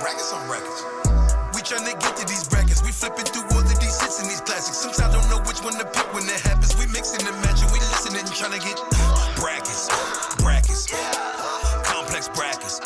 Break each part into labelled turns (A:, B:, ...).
A: Brackets on brackets. We tryna get to these brackets. We flipping through all of these hits and these classics. Sometimes don't know which one to pick when that happens. We mixing and matching. We listening and tryna get brackets. Complex brackets.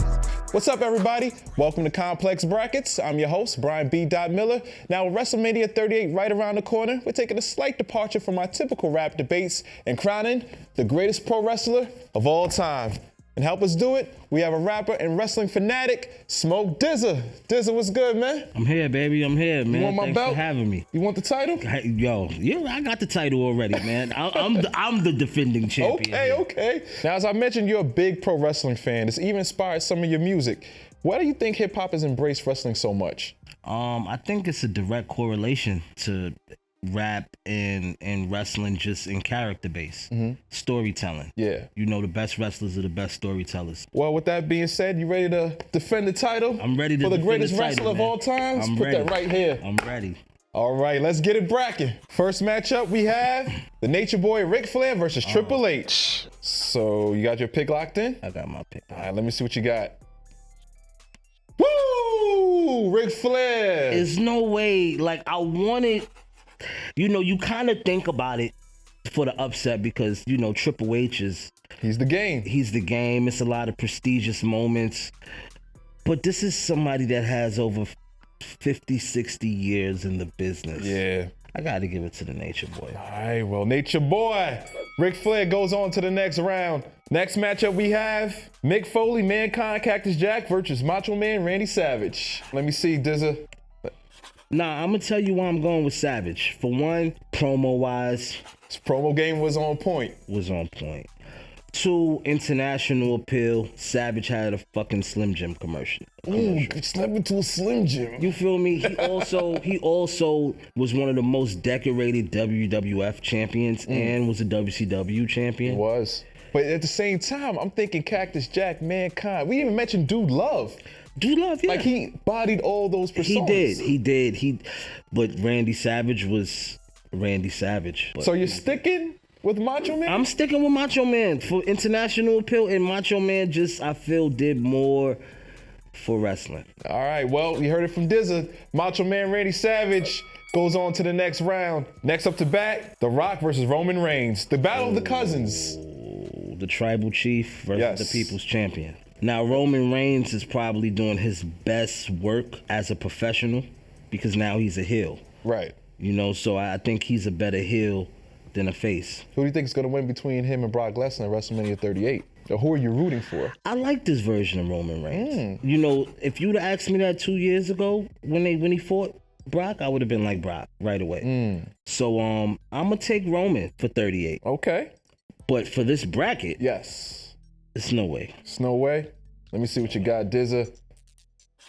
B: What's up, everybody? Welcome to Complex Brackets. I'm your host, Brian B.Dot Miller. Now, with Wrestlemania 38 right around the corner, we're taking a slight departure from our typical rap debates and crowning the greatest pro wrestler of all time. And help us do it, we have a rapper and wrestling fanatic, Smoke DZA. DZA, what's good, man?
C: I'm here, baby. I'm here, man.
B: You want my
C: Thanks
B: belt?
C: for having me.
B: You want the title?
C: Yo, I got the title already, man. I'm the defending champion.
B: Okay. Now, as I mentioned, you're a big pro wrestling fan. It's even inspired some of your music. Why do you think hip hop has embraced wrestling so much?
C: I think it's a direct correlation to rap and wrestling, just in character base, storytelling.
B: Yeah.
C: You know, the best wrestlers are the best storytellers.
B: Well, with that being said, you ready to defend the title?
C: I'm ready to
B: for the
C: defend
B: greatest
C: the title,
B: wrestler of
C: man.
B: all time?
C: I'm
B: Put
C: ready.
B: that right here.
C: I'm ready.
B: All right, let's get it bracking. First matchup we have the Nature Boy Ric Flair versus Triple H. So you got your pick locked in?
C: I got my pick.
B: All right, let me see what you got. Woo! Ric Flair.
C: There's no way, like, I wanted, you know, you kind of think about it for the upset because, you know, Triple H is...
B: He's the game.
C: He's the game. It's a lot of prestigious moments. But this is somebody that has over 50, 60 years in the business.
B: Yeah.
C: I got to give it to the Nature Boy.
B: All right, well, Nature Boy. Ric Flair goes on to the next round. Next matchup we have Mick Foley, Mankind, Cactus Jack versus Macho Man, Randy Savage. Let me see, DZA.
C: Nah, I'm going to tell you why I'm going with Savage. For one, promo-wise.
B: His promo game was on point.
C: Two, international appeal. Savage had a fucking Slim Jim commercial.
B: Snap into a Slim Jim.
C: You feel me? He also was one of the most decorated WWF champions and was a WCW champion.
B: He was. But at the same time, I'm thinking Cactus Jack, Mankind. We didn't even mention Dude Love.
C: Dude Love, yeah.
B: Like, he bodied all those personas.
C: He did. But Randy Savage was Randy Savage.
B: So you're sticking with Macho Man?
C: I'm sticking with Macho Man for international appeal, and Macho Man just, I feel, did more for wrestling.
B: All right, well, you heard it from DZA. Macho Man Randy Savage goes on to the next round. Next up to bat, The Rock versus Roman Reigns. The battle of the cousins.
C: The tribal chief versus the people's champion. Now, Roman Reigns is probably doing his best work as a professional because now he's a heel.
B: Right.
C: You know, so I think he's a better heel than a face.
B: Who do you think is going to win between him and Brock Lesnar at WrestleMania 38? Or who are you rooting for?
C: I like this version of Roman Reigns. You know, if you'd have asked me that 2 years ago when he fought Brock, I would have been like Brock right away. So I'm gonna take Roman for 38.
B: Okay.
C: But for this bracket,
B: yes,
C: it's no way.
B: It's no way. Let me see what you got, DZA.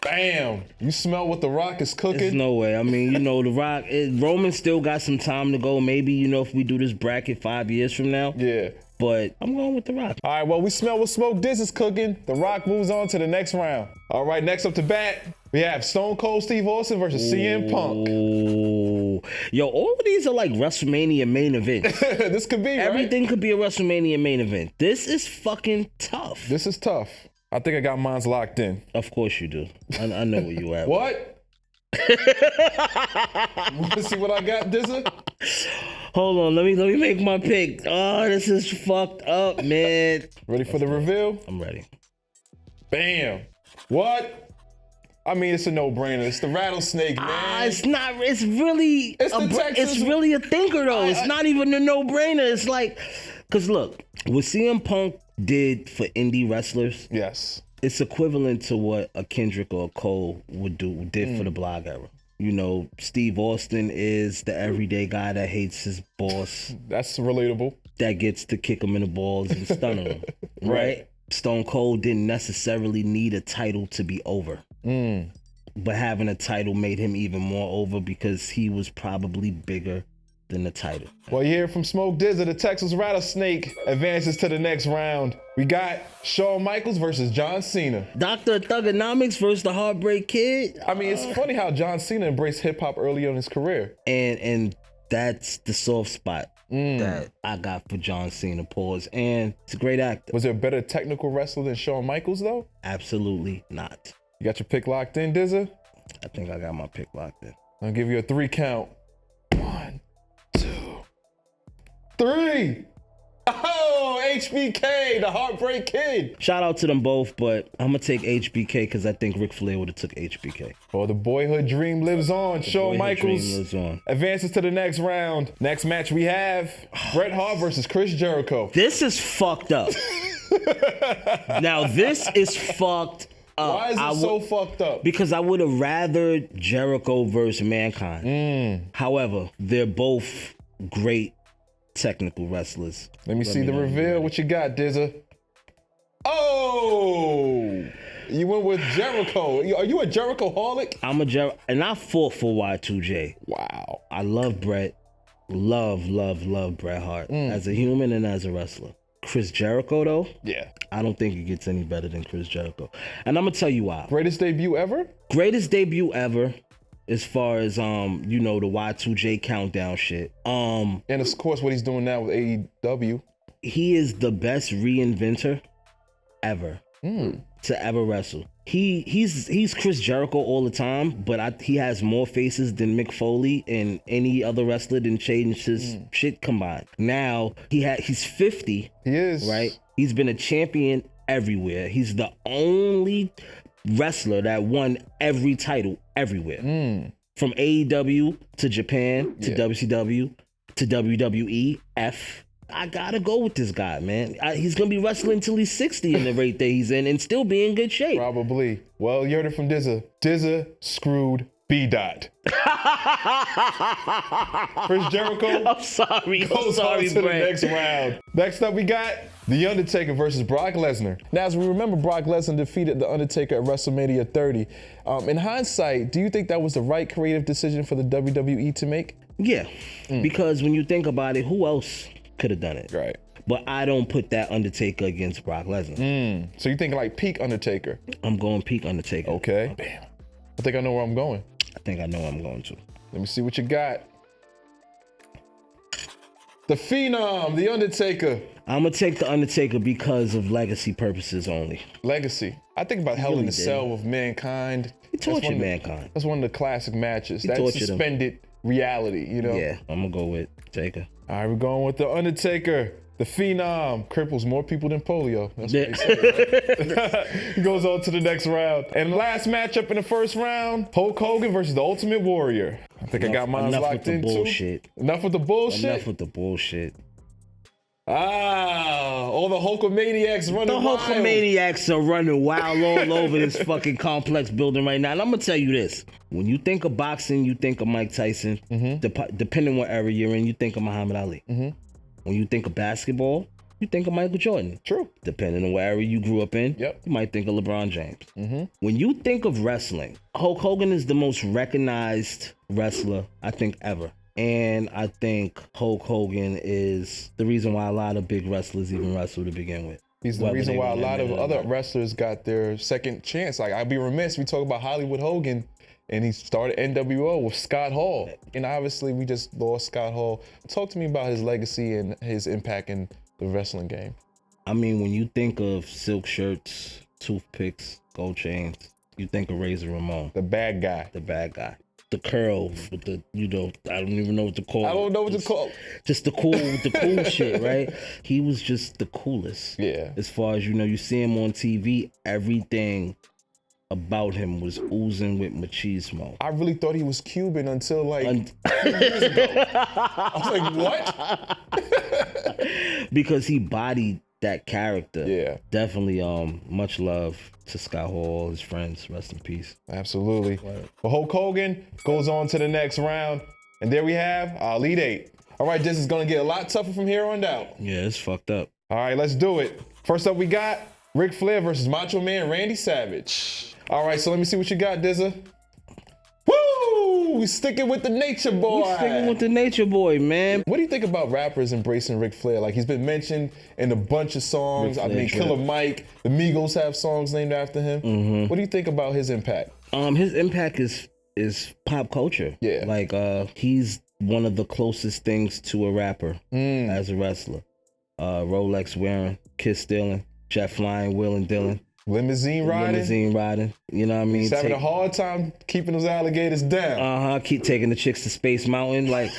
B: Bam! You smell what The Rock is cooking?
C: There's no way. I mean, you know, The Rock, Roman still got some time to go. Maybe, you know, if we do this bracket 5 years from now.
B: Yeah.
C: But I'm going with The Rock.
B: All right, well, we smell what Smoke DZA's cooking. The Rock moves on to the next round. All right, next up to bat, we have Stone Cold Steve Austin versus CM Punk.
C: Ooh. Yo, all of these are like WrestleMania main events.
B: This could be,
C: Everything could be a WrestleMania main event. This is fucking tough.
B: This is tough. I think I got mine's locked in.
C: Of course you do. I know where you at.
B: What? Want to see what I got, DZA?
C: Hold on, let me make my pick. Oh, this is fucked up, man.
B: Ready for the reveal?
C: I'm ready.
B: Bam. What? I mean, it's a no-brainer. It's the rattlesnake, man.
C: It's not. It's really.
B: It's
C: really a thinker though. It's not even a no-brainer. It's like, cause look, what CM Punk did for indie wrestlers.
B: Yes.
C: It's equivalent to what a Kendrick or a Cole did for the blog era. You know, Steve Austin is the everyday guy that hates his boss.
B: That's relatable.
C: That gets to kick him in the balls and stun him, right? Stone Cold didn't necessarily need a title to be over. But having a title made him even more over because he was probably bigger than the title.
B: Well, you hear from Smoke DZA, the Texas Rattlesnake advances to the next round. We got Shawn Michaels versus John Cena.
C: Dr. Thugonomics versus the Heartbreak Kid.
B: I mean, it's funny how John Cena embraced hip-hop early on in his career.
C: And that's the soft spot that I got for John Cena, pause. And it's a great actor.
B: Was there a better technical wrestler than Shawn Michaels, though?
C: Absolutely not.
B: You got your pick locked in, DZA?
C: I think I got my pick locked in.
B: I'll give you a 3 count. 1, 2, 3. Oh, HBK, the Heartbreak Kid.
C: Shout out to them both, but I'm gonna take HBK because I think Ric Flair would have took HBK.
B: Oh, the boyhood dream lives on. Shawn Michaels
C: Lives on.
B: advances to the next round. Next match we have Bret Hart versus Chris Jericho.
C: This is fucked up. Now this is fucked up.
B: Why is it so fucked up?
C: Because I would have rather Jericho versus Mankind. However, they're both great technical wrestlers.
B: Let me see the reveal. What you got, DZA? Oh! You went with Jericho. Are you a Jericho-holic?
C: I'm a Jericho, and I fought for Y2J.
B: Wow.
C: I love Bret. Love Bret Hart as a human and as a wrestler. Chris Jericho, though?
B: Yeah.
C: I don't think it gets any better than Chris Jericho. And I'm gonna tell you why.
B: Greatest debut ever?
C: Greatest debut ever. As far as the Y2J countdown shit.
B: And of course what he's doing now with AEW.
C: He is the best reinventor ever to ever wrestle. He's Chris Jericho all the time, but he has more faces than Mick Foley and any other wrestler than changed his shit combined. Now he's 50.
B: He is.
C: Right? He's been a champion everywhere. He's the only wrestler that won every title everywhere. From AEW to Japan to WCW to WWE. I gotta go with this guy, man. He's gonna be wrestling until he's 60 in the rate that he's in and still be in good shape.
B: Probably. Well, you heard it from DZA. DZA screwed B.Dot. Chris Jericho.
C: I'm sorry.
B: Goes on to the next round. Next up, we got The Undertaker versus Brock Lesnar. Now, as we remember, Brock Lesnar defeated The Undertaker at WrestleMania 30. In hindsight, do you think that was the right creative decision for the WWE to make?
C: Yeah, because when you think about it, who else could have done it?
B: Right.
C: But I don't put that Undertaker against Brock Lesnar.
B: So you think like peak Undertaker?
C: I'm going peak Undertaker.
B: Okay. Oh, damn. I think I know where I'm going.
C: I think I know where I'm going to.
B: Let me see what you got. The Phenom, The Undertaker.
C: I'm going to take The Undertaker because of legacy purposes only.
B: Legacy. I think about Hell in a Cell with Mankind.
C: He tortured Mankind.
B: That's one of the classic matches. That
C: tortured
B: suspended reality, you know?
C: Yeah, I'm going to go with Taker.
B: All right, we're going with The Undertaker. The Phenom cripples more people than polio. That's what they say. Right? He goes on to the next round. And last matchup in the first round, Hulk Hogan versus the Ultimate Warrior. I think I got mine locked in too. Enough with the bullshit?
C: Enough with the bullshit.
B: All the Hulkamaniacs running wild.
C: The Hulkamaniacs are running wild all over this fucking complex building right now. And I'm going to tell you this. When you think of boxing, you think of Mike Tyson. Depending on what era you're in, you think of Muhammad Ali. When you think of basketball, you think of Michael Jordan.
B: True.
C: Depending on what area you grew up in, you might think of LeBron James. When you think of wrestling, Hulk Hogan is the most recognized wrestler, I think, ever. And I think Hulk Hogan is the reason why a lot of big wrestlers even wrestle to begin with.
B: He's the reason why a lot of other wrestlers got their second chance. Like, I'd be remiss, we talk about Hollywood Hogan, and he started NWO with Scott Hall. And obviously, we just lost Scott Hall. Talk to me about his legacy and his impact in the wrestling game.
C: I mean, when you think of silk shirts, toothpicks, gold chains, you think of Razor Ramon.
B: The bad guy.
C: The bad guy. The curls with the, I don't even know what to call it.
B: I don't know what to call it.
C: Just the cool shit, right? He was just the coolest.
B: Yeah.
C: As far as, you see him on TV, everything about him was oozing with machismo.
B: I really thought he was Cuban until like 2 years ago. I was like, what?
C: Because he bodied that character.
B: Yeah.
C: Definitely much love to Scott Hall, his friends. Rest in peace.
B: Absolutely. Well, Hulk Hogan goes on to the next round. And there we have our Elite Eight. All right, this is going to get a lot tougher from here on out.
C: Yeah, it's fucked up.
B: All right, let's do it. First up, we got Ric Flair versus Macho Man Randy Savage. All right, so let me see what you got, DZA. Woo! We sticking with the Nature Boy.
C: We sticking with the Nature Boy, man.
B: What do you think about rappers embracing Ric Flair? Like, he's been mentioned in a bunch of songs. I mean, Killer Mike, the Migos have songs named after him. What do you think about his impact?
C: His impact is pop culture.
B: Yeah.
C: Like, he's one of the closest things to a rapper as a wrestler. Rolex wearing, Kiss stealing, jet flying, Will and Dylan.
B: Limousine riding.
C: Limousine riding. You know what I mean?
B: He's having a hard time keeping those alligators down.
C: Keep taking the chicks to Space Mountain. Like,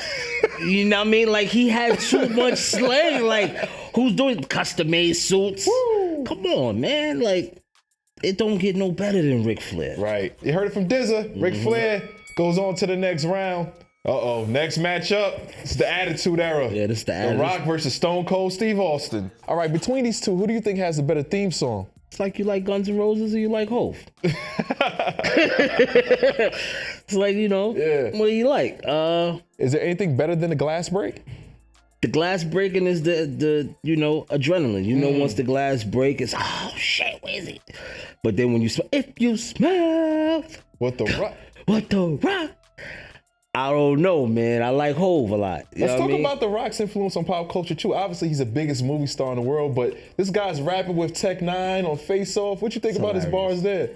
C: you know what I mean? Like, he had too much slang. Like, who's doing custom-made suits? Woo. Come on, man. Like, it don't get no better than Ric Flair.
B: Right. You heard it from DZA. Ric Flair goes on to the next round. Next matchup, it's the Attitude Era.
C: Yeah, this is the Attitude.
B: The Rock versus Stone Cold Steve Austin. All right, between these two, who do you think has the better theme song?
C: It's like you like Guns N' Roses or you like Hov. It's like, you know, what do you like?
B: Is there anything better than the glass break?
C: The glass breaking is the you know, adrenaline. You know, once the glass break, it's, oh shit, where is it? But then when you smell, if you smell
B: What the Rock?
C: What the Rock? I don't know, man. I like Hov a lot.
B: Let's talk about The Rock's influence on pop culture too. Obviously, he's the biggest movie star in the world, but this guy's rapping with Tech Nine on Face Off. What you think about his bars there?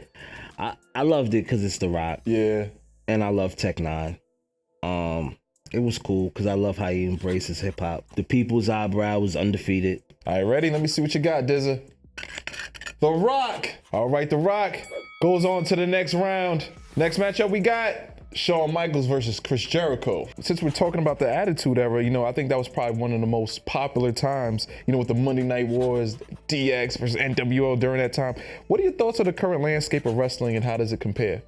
C: I loved it because it's The Rock.
B: Yeah.
C: And I love Tech Nine. It was cool because I love how he embraces hip hop. The People's Eyebrow was undefeated.
B: All right, ready? Let me see what you got, DZA. The Rock. All right, The Rock goes on to the next round. Next matchup we got Shawn Michaels versus Chris Jericho. Since we're talking about the Attitude Era, you know, I think that was probably one of the most popular times, you know, with the Monday Night Wars, DX versus NWO during that time. What are your thoughts on the current landscape of wrestling and how does it compare?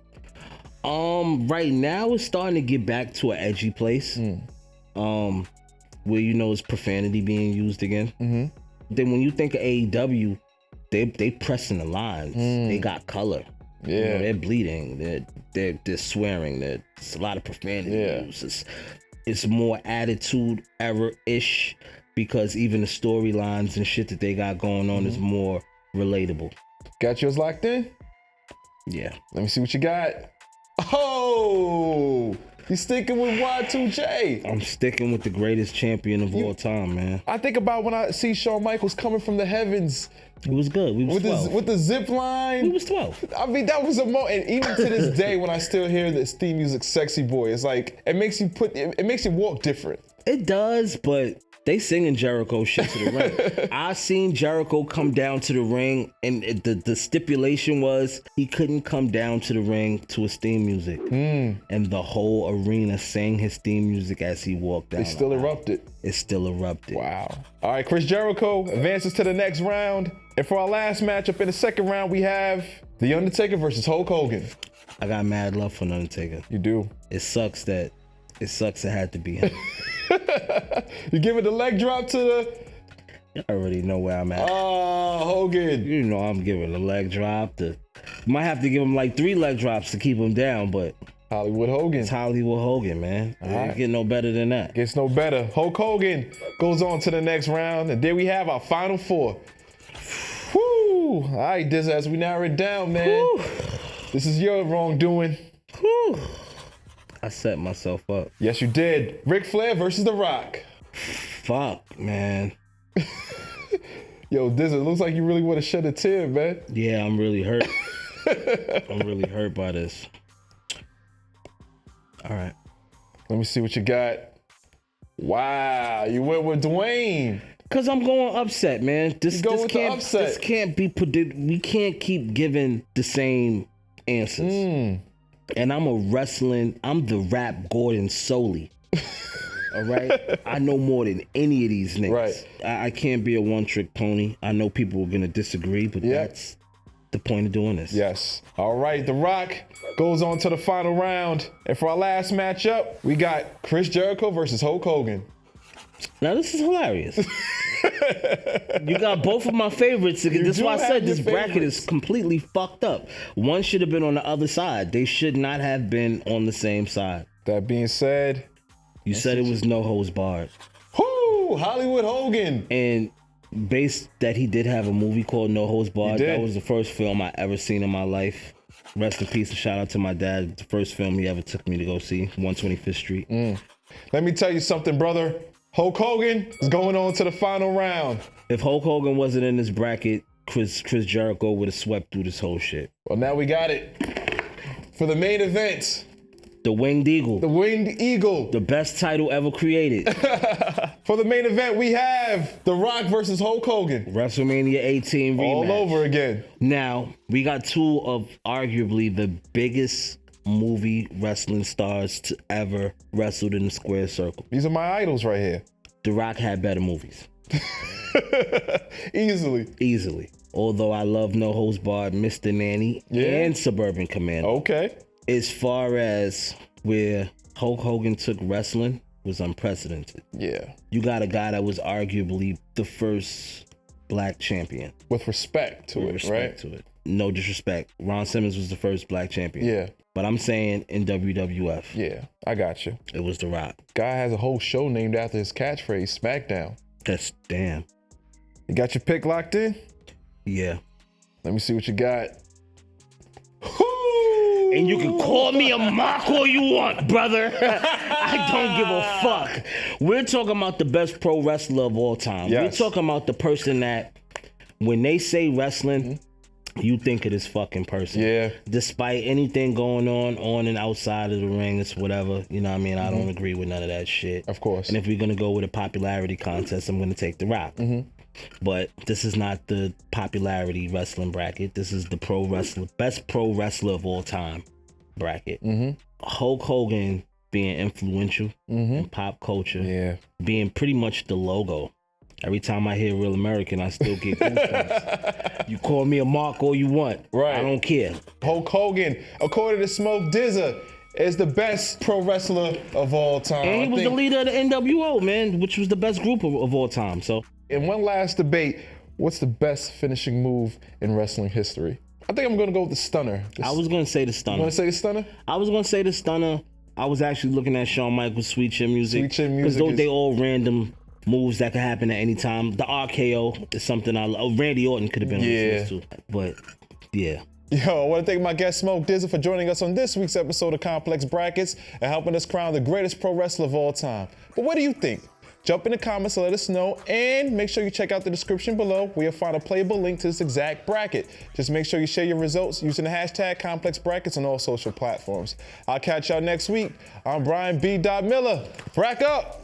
C: Right now it's starting to get back to an edgy place. Where, you know, it's profanity being used again. Then when you think of AEW, they pressing the lines. They got color.
B: Yeah,
C: you know, they're bleeding. They're swearing. There's a lot of profanity use. It's more Attitude Era-ish because even the storylines and shit that they got going on is more relatable.
B: Got yours locked in?
C: Yeah.
B: Let me see what you got. Oh, you sticking with Y2J?
C: I'm sticking with the greatest champion of all time, man.
B: I think about when I see Shawn Michaels coming from the heavens.
C: It was good. We was 12.
B: With the zip line.
C: We was 12.
B: I mean, that was a moment. And even to this day, when I still hear this theme music, "Sexy Boy," it's like it makes you walk different.
C: It does, but they singing Jericho shit to the ring. I seen Jericho come down to the ring, and the stipulation was he couldn't come down to the ring to his theme music. And the whole arena sang his theme music as he walked down.
B: It still erupted.
C: It still erupted.
B: Wow. All right, Chris Jericho advances to the next round. And for our last matchup in the second round, we have The Undertaker versus Hulk Hogan.
C: I got mad love for The Undertaker.
B: You do.
C: It sucks it had to be him.
B: You give it the leg drop to the...
C: I already know where I'm at.
B: Oh, Hogan.
C: You know I'm giving a leg drop. Might have to give him like 3 leg drops to keep him down, but...
B: Hollywood Hogan.
C: It's Hollywood Hogan, man. It ain't get no better than that.
B: Gets no better. Hulk Hogan goes on to the next round, and there we have our final 4. Whew. All right, DZA, as we narrow it down, man. Whew. This is your wrongdoing.
C: Whew. I set myself up.
B: Yes, you did. Ric Flair versus The Rock.
C: Fuck, man.
B: Yo, DZA, looks like you really want to shed a tear, man.
C: Yeah, I'm really hurt. I'm really hurt by this. All right.
B: Let me see what you got. Wow, you went with Dwayne.
C: Cause I'm going upset, man. This can't be predicted. We can't keep giving the same answers. And I'm the rap Gordon solely. All right? I know more than any of these niggas.
B: Right.
C: I can't be a one-trick pony. I know people are gonna disagree, but that's the point of doing this.
B: Yes. All right, The Rock goes on to the final round. And for our last matchup, we got Chris Jericho versus Hulk Hogan.
C: Now this is hilarious. You got both of my favorites. This is why I said this bracket is completely fucked up. One should have been on the other side. They should not have been on the same side.
B: That being said,
C: you said it was no holds barred.
B: Whoo! Hollywood Hogan.
C: And based that he did have a movie called No Holds Barred. That was the first film I ever seen in my life. Rest in peace and shout out to my dad. The first film he ever took me to go see, 125th Street.
B: Let me tell you something, brother. Hulk Hogan is going on to the final round.
C: If Hulk Hogan wasn't in this bracket, Chris Jericho would have swept through this whole shit.
B: Well, now we got it. For the main event,
C: The Winged Eagle.
B: The Winged Eagle.
C: The best title ever created.
B: For the main event, we have The Rock versus Hulk Hogan.
C: WrestleMania 18 rematch.
B: All over again.
C: Now, we got two of arguably the biggest movie wrestling stars to ever wrestled in the square circle.
B: These are my idols right here.
C: The Rock had better movies.
B: Easily.
C: Although I love No Holds Barred, Mr. Nanny, and Suburban Commando.
B: Okay.
C: As far as where Hulk Hogan took wrestling was unprecedented.
B: Yeah.
C: You got a guy that was arguably the first black champion.
B: With respect to it, right?
C: No disrespect. Ron Simmons was the first black champion.
B: Yeah.
C: But I'm saying in WWF.
B: Yeah, I got you.
C: It was The Rock.
B: Guy has a whole show named after his catchphrase, SmackDown.
C: That's damn.
B: You got your pick locked in?
C: Yeah.
B: Let me see what you got.
C: And you can call me a mock all you want, brother. I don't give a fuck. We're talking about the best pro wrestler of all time.
B: Yes.
C: We're talking about the person that when they say wrestling, you think of this fucking person.
B: Yeah.
C: Despite anything going on and outside of the ring, it's whatever. You know what I mean? I don't agree with none of that shit.
B: Of course.
C: And if we're going to go with a popularity contest, I'm going to take The Rock. But this is not the popularity wrestling bracket. This is the best pro wrestler of all time bracket. Hulk Hogan being influential in pop culture.
B: Yeah.
C: Being pretty much the logo. Every time I hear Real American, I still get goosebumps. You call me a mark all you want.
B: Right.
C: I don't care.
B: Hulk Hogan, according to Smoke DZA, is the best pro wrestler of all time.
C: And he was the leader of the NWO, man, which was the best group of all time. So,
B: in one last debate, what's the best finishing move in wrestling history? I think I'm gonna go with the stunner.
C: I was gonna say the
B: You
C: stunner.
B: wanna say the stunner?
C: I was gonna say the stunner. I was actually looking at Shawn Michaels' Sweet Chin Music.
B: Sweet Chin
C: Because
B: Music
C: they all random moves that could happen at any time. The RKO is something I love. Randy Orton could have been on this list too. But yeah.
B: Yo, I want to thank my guest Smoke DZA for joining us on this week's episode of Complex Brackets and helping us crown the greatest pro wrestler of all time. But what do you think? Jump in the comments and let us know, and make sure you check out the description below where you'll find a playable link to this exact bracket. Just make sure you share your results using the hashtag Complex Brackets on all social platforms. I'll catch y'all next week. I'm Brian B.Dot Miller. Brack up!